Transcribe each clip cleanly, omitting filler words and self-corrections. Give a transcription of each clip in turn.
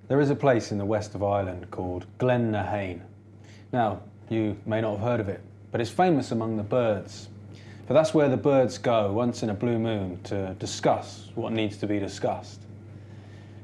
There is a place in the west of Ireland called Glen Now, you may not have heard of it, but it's famous among the birds. For that's where the birds go once in a blue moon to discuss what needs to be discussed.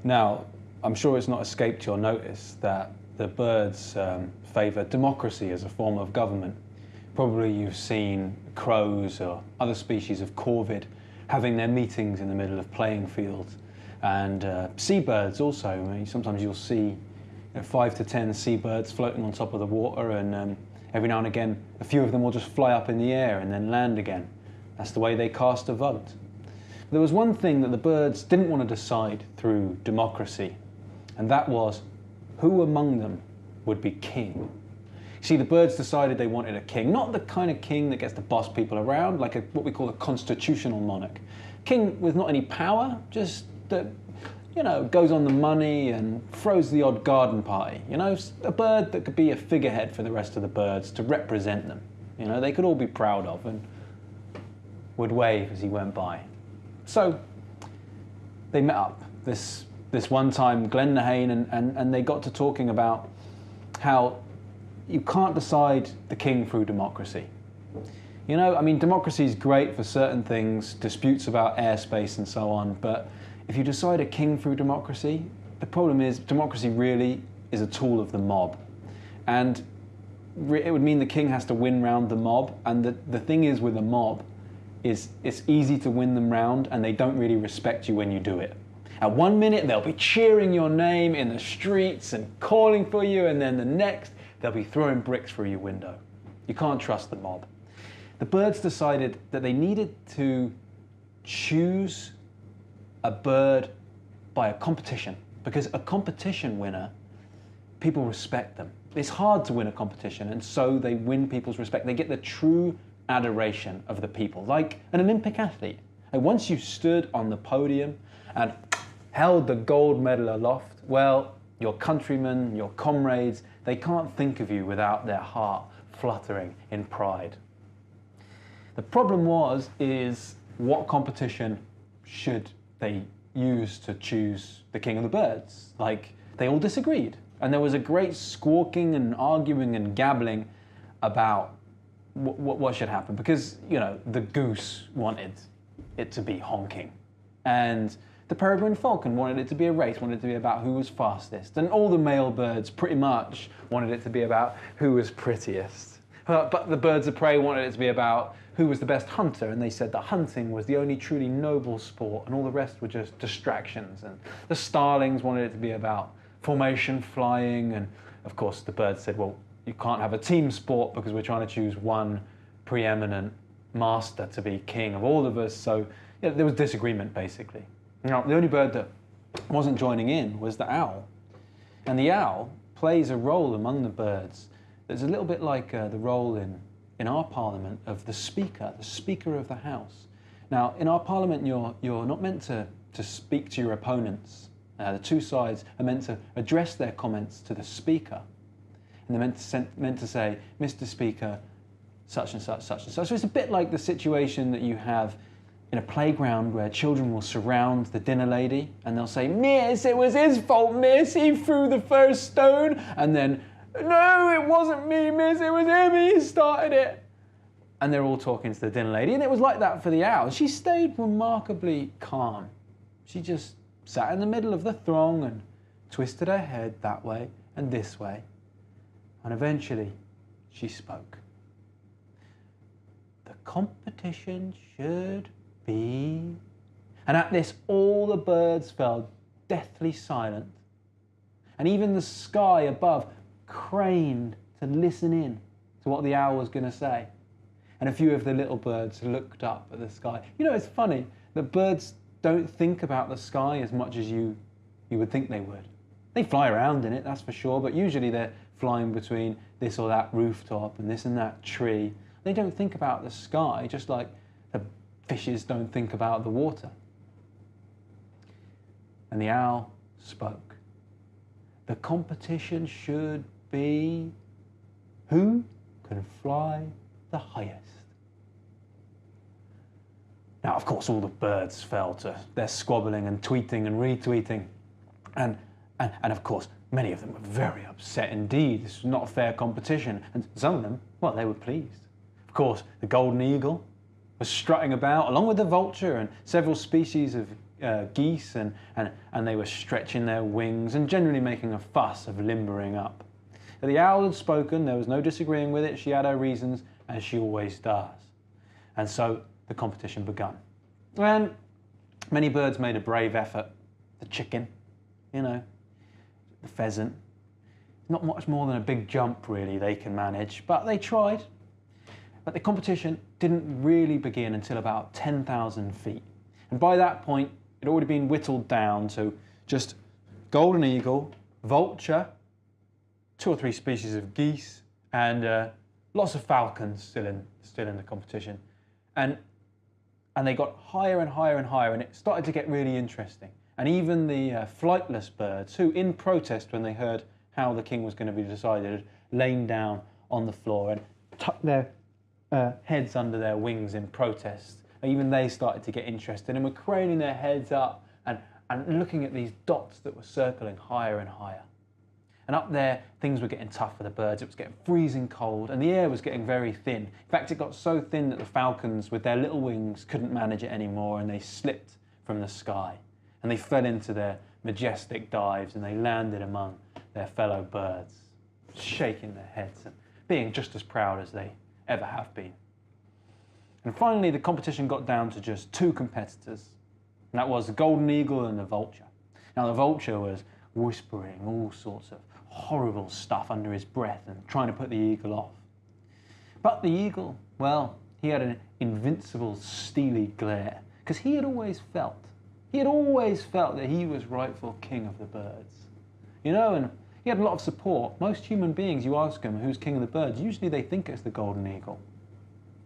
Now, I'm sure it's not escaped your notice that the birds favour democracy as a form of government. Probably you've seen crows or other species of corvid having their meetings in the middle of playing fields. And seabirds also. I mean, sometimes you'll see 5 to 10 seabirds floating on top of the water, and every now and again a few of them will just fly up in the air and then land again. That's the way they cast a vote. There was one thing that the birds didn't want to decide through democracy, and that was who among them would be king. See, the birds decided they wanted a king, not the kind of king that gets to boss people around, like what we call a constitutional monarch. King with not any power, just that, goes on the money and throws the odd garden party. A bird that could be a figurehead for the rest of the birds to represent them. They could all be proud of and would wave as he went by. So they met up this one time, Glen and they got to talking about how you can't decide the king through democracy. Democracy is great for certain things, disputes about airspace and so on, but if you decide a king through democracy, the problem is democracy really is a tool of the mob. And it would mean the king has to win round the mob, and the thing is with the mob is it's easy to win them round and they don't really respect you when you do it. At one minute they'll be cheering your name in the streets and calling for you, and then the next they'll be throwing bricks through your window. You can't trust the mob. The birds decided that they needed to choose a bird by a competition, because a competition winner, people respect them. It's hard to win a competition, and so they win people's respect. They get the true adoration of the people, like an Olympic athlete. And once you stood on the podium and held the gold medal aloft, well, your countrymen, your comrades, they can't think of you without their heart fluttering in pride. The problem is what competition should they use to choose the king of the birds? Like, they all disagreed. And there was a great squawking and arguing and gabbling about what should happen. Because, the goose wanted it to be honking. And the peregrine falcon wanted it to be a race, wanted it to be about who was fastest. And all the male birds pretty much wanted it to be about who was prettiest. But the birds of prey wanted it to be about who was the best hunter, and they said that hunting was the only truly noble sport, and all the rest were just distractions. And the starlings wanted it to be about formation, flying, and of course the birds said, well, you can't have a team sport because we're trying to choose one preeminent master to be king of all of us. So there was disagreement, basically. Now, the only bird that wasn't joining in was the owl. And the owl plays a role among the birds that's a little bit like the role in our parliament of the speaker of the house. Now, in our parliament, you're not meant to speak to your opponents. The two sides are meant to address their comments to the speaker. And they're meant to say, Mr. Speaker, such and such, such and such. So it's a bit like the situation that you have in a playground where children will surround the dinner lady and they'll say, Miss, it was his fault, Miss, he threw the first stone. And then, no, it wasn't me, Miss, it was him, he started it. And they're all talking to the dinner lady. And it was like that for the owl. She stayed remarkably calm. She just sat in the middle of the throng and twisted her head that way and this way. And eventually, she spoke. The competition should be... And at this, all the birds fell deathly silent. And even the sky above craned to listen in to what the owl was going to say. And a few of the little birds looked up at the sky. It's funny that birds don't think about the sky as much as you would think they would. They fly around in it, that's for sure, but usually they're flying between this or that rooftop and this and that tree. They don't think about the sky, just like the fishes don't think about the water. And the owl spoke. The competition should be who can fly the highest. Now, of course, all the birds fell to their squabbling and tweeting and retweeting. And And of course, many of them were very upset indeed. This was not a fair competition. And some of them, well, they were pleased. Of course, the golden eagle was strutting about, along with the vulture and several species of geese, and they were stretching their wings and generally making a fuss of limbering up. But the owl had spoken, there was no disagreeing with it. She had her reasons, as she always does. And so the competition began. And many birds made a brave effort. The chicken, you know, the pheasant. Not much more than a big jump, really, they can manage, but they tried. But the competition didn't really begin until about 10,000 feet. And by that point, it had already been whittled down to just golden eagle, vulture, 2 or 3 species of geese, and lots of falcons still in the competition. And they got higher and higher and higher, and it started to get really interesting. And even the flightless birds, who in protest when they heard how the king was going to be decided, had lain down on the floor and tucked their heads under their wings in protest. Even they started to get interested and were craning their heads up and looking at these dots that were circling higher and higher. And up there, things were getting tough for the birds. It was getting freezing cold, and the air was getting very thin. In fact, it got so thin that the falcons, with their little wings, couldn't manage it anymore, and they slipped from the sky. And they fell into their majestic dives, and they landed among their fellow birds, shaking their heads and being just as proud as they ever have been. And finally, the competition got down to just 2 competitors, and that was the golden eagle and the vulture. Now, the vulture was whispering all sorts of horrible stuff under his breath and trying to put the eagle off. But the eagle, well, he had an invincible steely glare, because he had always felt that he was rightful king of the birds. You know, and he had a lot of support. Most human beings, you ask them who's king of the birds, usually they think it's the golden eagle.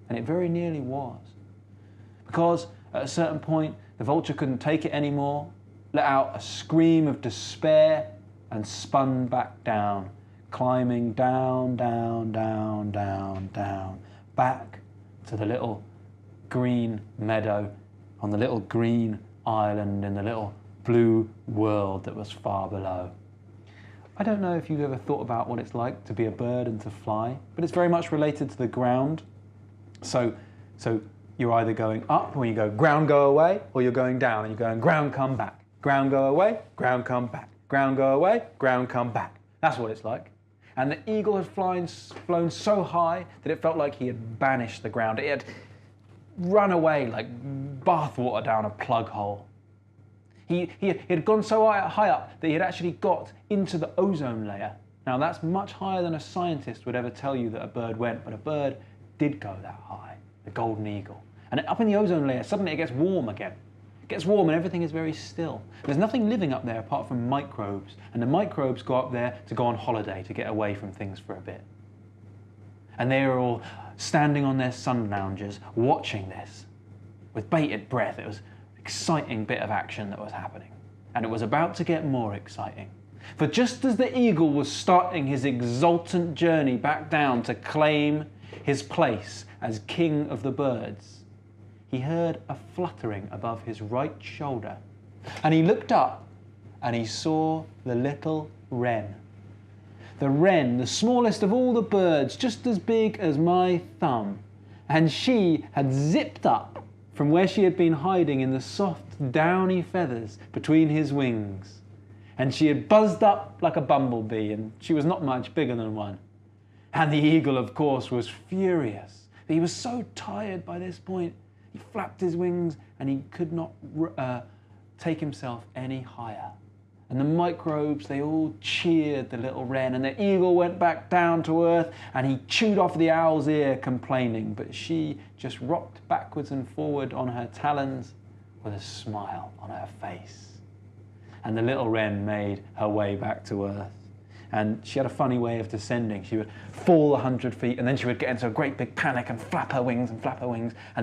And it very nearly was. Because at a certain point, the vulture couldn't take it anymore, let out a scream of despair, and spun back down, climbing down, down, down, down, down, back to the little green meadow on the little green island in the little blue world that was far below. I don't know if you've ever thought about what it's like to be a bird and to fly, but it's very much related to the ground. So you're either going up when you go ground go away, or you're going down and you're going ground come back. Ground go away, ground come back. Ground go away, ground come back. That's what it's like. And the eagle had flown so high that it felt like he had banished the ground. It had run away like bathwater down a plug hole. He had gone so high up that he had actually got into the ozone layer. Now that's much higher than a scientist would ever tell you that a bird went, but a bird did go that high, the golden eagle. And up in the ozone layer, suddenly it gets warm again. It gets warm and everything is very still. There's nothing living up there apart from microbes, and the microbes go up there to go on holiday, to get away from things for a bit. And they are all standing on their sun lounges, watching this with bated breath. It was an exciting bit of action that was happening, and it was about to get more exciting. For just as the eagle was starting his exultant journey back down to claim his place as king of the birds, he heard a fluttering above his right shoulder, and he looked up and he saw the little wren. The wren, the smallest of all the birds, just as big as my thumb, and she had zipped up from where she had been hiding in the soft, downy feathers between his wings. And she had buzzed up like a bumblebee, and she was not much bigger than one. And the eagle, of course, was furious. He was so tired by this point. He flapped his wings and he could not take himself any higher. And the microbes, they all cheered the little wren, and the eagle went back down to earth and he chewed off the owl's ear, complaining, but she just rocked backwards and forward on her talons with a smile on her face. And the little wren made her way back to earth. And she had a funny way of descending. She would fall 100 feet, and then she would get into a great big panic and flap her wings, and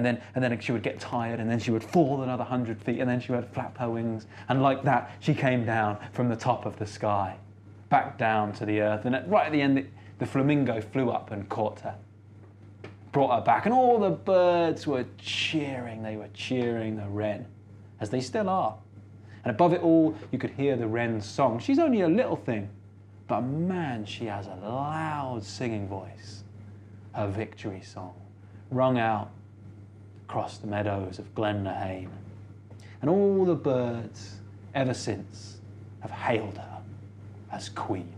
then she would get tired, and then she would fall another 100 feet, and then she would flap her wings, and like that she came down from the top of the sky, back down to the earth, and right at the end the flamingo flew up and caught her, brought her back, and all the birds were cheering. They were cheering the wren, as they still are. And above it all, you could hear the wren's song. She's only a little thing, but man, she has a loud singing voice. Her victory song, rung out across the meadows of Glen-na-Hain. And all the birds, ever since, have hailed her as queen.